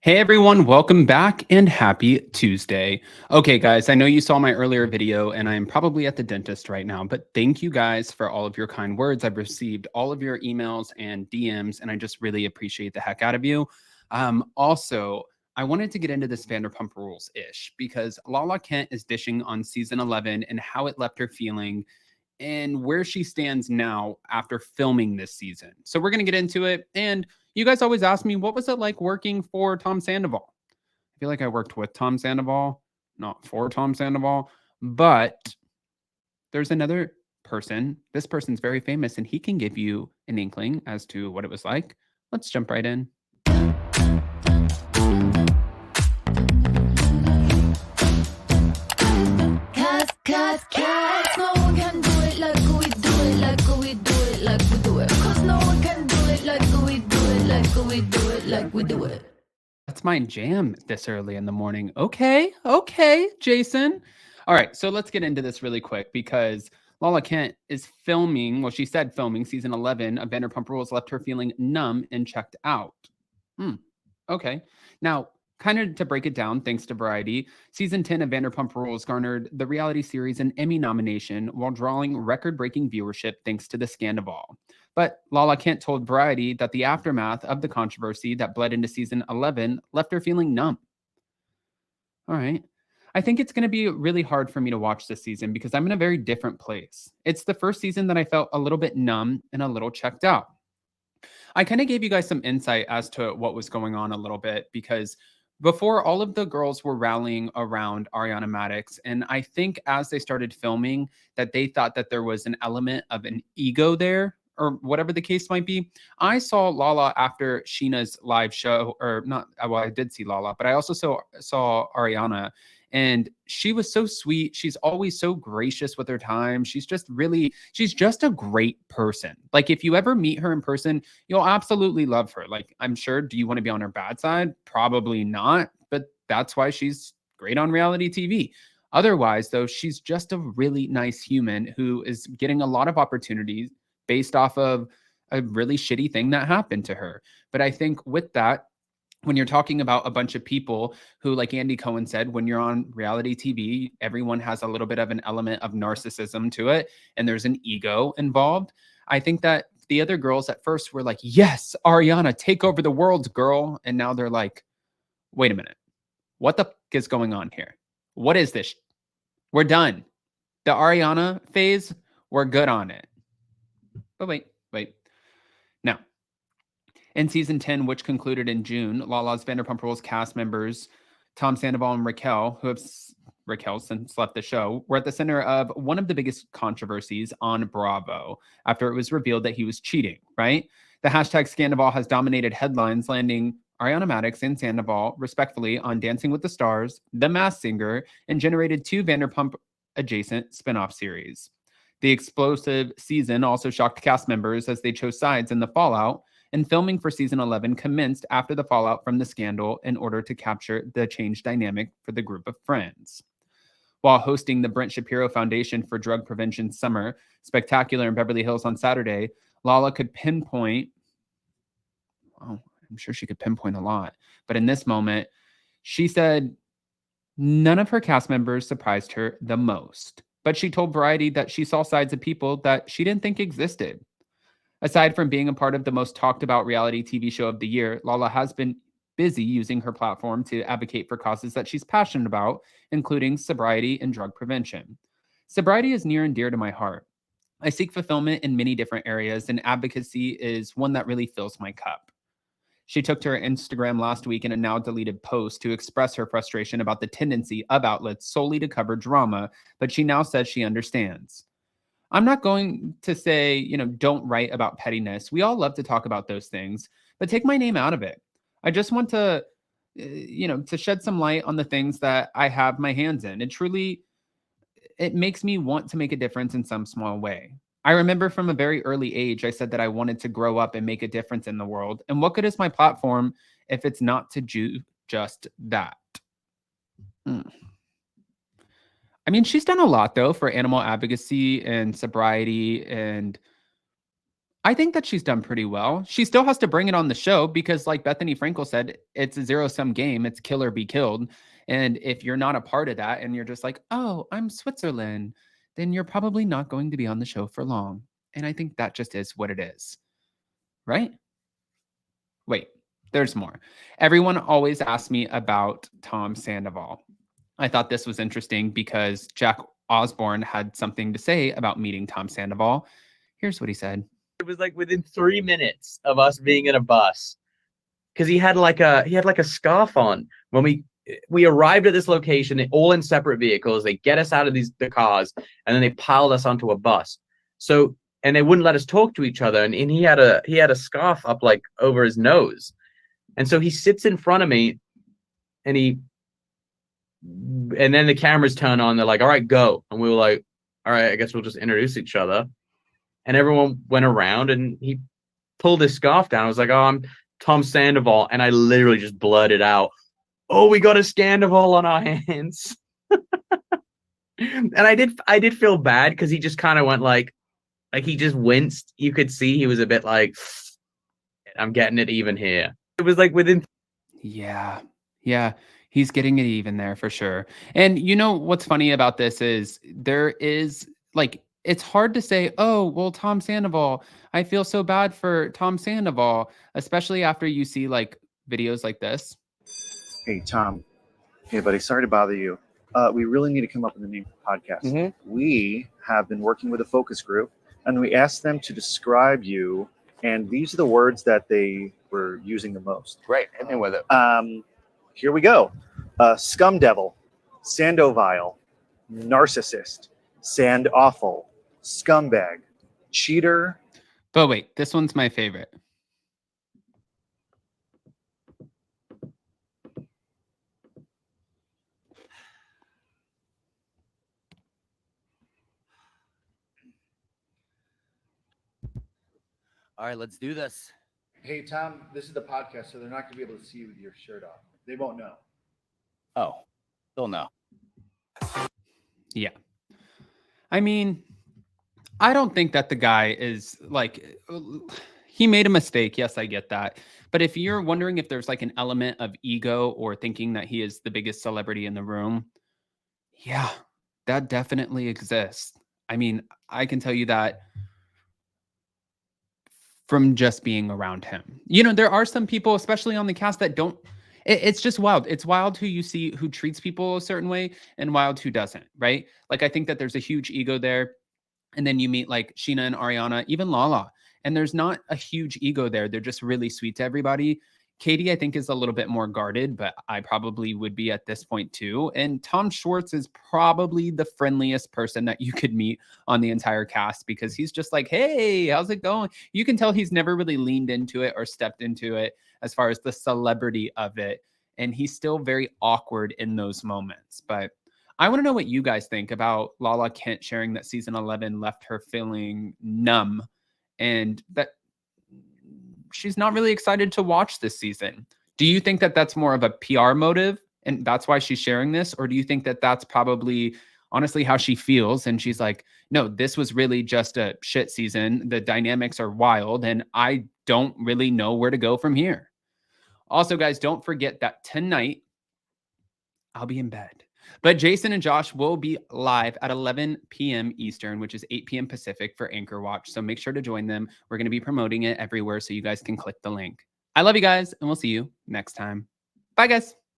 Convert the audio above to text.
Hey everyone, welcome back and happy Tuesday. Okay, guys, I know you saw my earlier video and I'm probably at the dentist right now, but thank you guys for all of your kind words. I've received all of your emails and DMs, and I just really appreciate the heck out of you. Also, I wanted to get into this Vanderpump Rules ish because Lala Kent is dishing on season 11 and how it left her feeling and where she stands now after filming this season. So we're going to get into it. And you guys always ask me, what was it like working for Tom Sandoval? I feel like I worked with Tom Sandoval, not for Tom Sandoval, but there's another person. This person's very famous and he can give you an inkling as to what it was like. Let's jump right in. Cause no one can do it like we do it, like we do it, like we do it. Cause no one can do it like we do it, like we do it, like we do it. That's my jam this early in the morning. Okay, Jason. All right, so let's get into this really quick because Lala Kent is filming, well, she said filming season 11 of Vanderpump Rules left her feeling numb and checked out. Okay. Now, kind of to break it down, thanks to Variety, season 10 of Vanderpump Rules garnered the reality series an Emmy nomination while drawing record-breaking viewership thanks to the Sandoval. But Lala Kent told Variety that the aftermath of the controversy that bled into season 11 left her feeling numb. All right. I think it's going to be really hard for me to watch this season because I'm in a very different place. It's the first season that I felt a little bit numb and a little checked out. I kind of gave you guys some insight as to what was going on a little bit because before all of the girls were rallying around Ariana Madix, and I think as they started filming that they thought that there was an element of an ego there or whatever the case might be. I saw Lala after Sheena's live show, or not, well, I did see Lala, but I also saw Ariana, and she was so sweet. She's always so gracious with her time. She's just a great person. Like if you ever meet her in person, you'll absolutely love her. Like I'm sure, do you want to be on her bad side? Probably not, but that's why she's great on reality TV. Otherwise, though, she's just a really nice human who is getting a lot of opportunities based off of a really shitty thing that happened to her. But I think with that, when you're talking about a bunch of people who, like Andy Cohen said, when you're on reality TV, everyone has a little bit of an element of narcissism to it, and there's an ego involved. I think that the other girls at first were like, yes, Ariana, take over the world, girl. And now they're like, wait a minute. What the fuck is going on here? What is this? We're done. The Ariana phase, we're good on it. But wait. Now, in season 10, which concluded in June, Lala's Vanderpump Rules cast members, Tom Sandoval and Raquel, who have Raquel since left the show, were at the center of one of the biggest controversies on Bravo after it was revealed that he was cheating, right? The hashtag Scandoval has dominated headlines, landing Ariana Madix and Sandoval, respectfully, on Dancing with the Stars, The Masked Singer, and generated 2 Vanderpump adjacent spinoff series. The explosive season also shocked cast members as they chose sides in the fallout, and filming for season 11 commenced after the fallout from the scandal in order to capture the changed dynamic for the group of friends. While hosting the Brent Shapiro Foundation for Drug Prevention Summer Spectacular in Beverly Hills on Saturday, Lala could pinpoint, well, I'm sure she could pinpoint a lot, but in this moment, she said none of her cast members surprised her the most. But she told Variety that she saw sides of people that she didn't think existed. Aside from being a part of the most talked about reality TV show of the year, Lala has been busy using her platform to advocate for causes that she's passionate about, including sobriety and drug prevention. Sobriety is near and dear to my heart. I seek fulfillment in many different areas, and advocacy is one that really fills my cup. She took to her Instagram last week in a now deleted post to express her frustration about the tendency of outlets solely to cover drama, but she now says she understands. I'm not going to say, don't write about pettiness. We all love to talk about those things, but take my name out of it. I just want to, to shed some light on the things that I have my hands in. It makes me want to make a difference in some small way. I remember from a very early age, I said that I wanted to grow up and make a difference in the world. And what good is my platform if it's not to do just that? I mean, she's done a lot, though, for animal advocacy and sobriety. And I think that she's done pretty well. She still has to bring it on the show because, like Bethany Frankel said, it's a zero-sum game. It's kill or be killed. And if you're not a part of that and you're just like, oh, I'm Switzerland, then you're probably not going to be on the show for long. And I think that just is what it is. Right? Wait, there's more. Everyone always asks me about Tom Sandoval. I thought this was interesting because Jack Osborne had something to say about meeting Tom Sandoval. Here's what he said. It was like within 3 minutes of us being in a bus, because he had like a scarf on when we arrived at this location, all in separate vehicles. They get us out of the cars, and then they piled us onto a bus. So, and they wouldn't let us talk to each other. And he had a scarf up like over his nose, and so he sits in front of me, and then the cameras turn on. They're like, "All right, go," and we were like, "All right, I guess we'll just introduce each other." And everyone went around, and he pulled his scarf down. I was like, "Oh, I'm Tom Sandoval," and I literally just blurted out, "Oh, we got a Sandoval on our hands." And I did feel bad because he just kind of went like he just winced. You could see he was a bit like, "I'm getting it even here." It was like within. Yeah. He's getting it even there for sure. And you know what's funny about this is there is like, it's hard to say, oh, well, Tom Sandoval, I feel so bad for Tom Sandoval, especially after you see like videos like this. Hey, Tom. Hey, buddy. Sorry to bother you. We really need to come up with a name for the podcast. Mm-hmm. We have been working with a focus group, and we asked them to describe you, and these are the words that they were using the most. Great. Hit me with it. Here we go. Scum devil, Sandoval, narcissist, sand awful, scumbag, cheater. But wait, this one's my favorite. All right, let's do this. Hey, Tom, this is the podcast, so they're not going to be able to see you with your shirt off. They won't know. Oh, they'll know. Yeah. I mean, I don't think that the guy is like, he made a mistake. Yes, I get that. But if you're wondering if there's like an element of ego or thinking that he is the biggest celebrity in the room, yeah, that definitely exists. I mean, I can tell you that from just being around him. You know, there are some people, especially on the cast, that don't. It's just wild. It's wild who you see who treats people a certain way and wild who doesn't, right? Like, I think that there's a huge ego there. And then you meet like Sheena and Ariana, even Lala, and there's not a huge ego there. They're just really sweet to everybody. Katie, I think, is a little bit more guarded, but I probably would be at this point too. And Tom Schwartz is probably the friendliest person that you could meet on the entire cast because he's just like, hey, how's it going? You can tell he's never really leaned into it or stepped into it as far as the celebrity of it. And he's still very awkward in those moments. But I want to know what you guys think about Lala Kent sharing that season 11 left her feeling numb and that she's not really excited to watch this season. Do you think that that's more of a PR motive and that's why she's sharing this? Or do you think that that's probably honestly how she feels? And she's like, no, this was really just a shit season. The dynamics are wild and I don't really know where to go from here. Also, guys, don't forget that tonight I'll be in bed. But Jason and Josh will be live at 11 p.m. Eastern, which is 8 p.m. Pacific for Anchor Watch. So make sure to join them. We're going to be promoting it everywhere so you guys can click the link. I love you guys, and we'll see you next time. Bye, guys.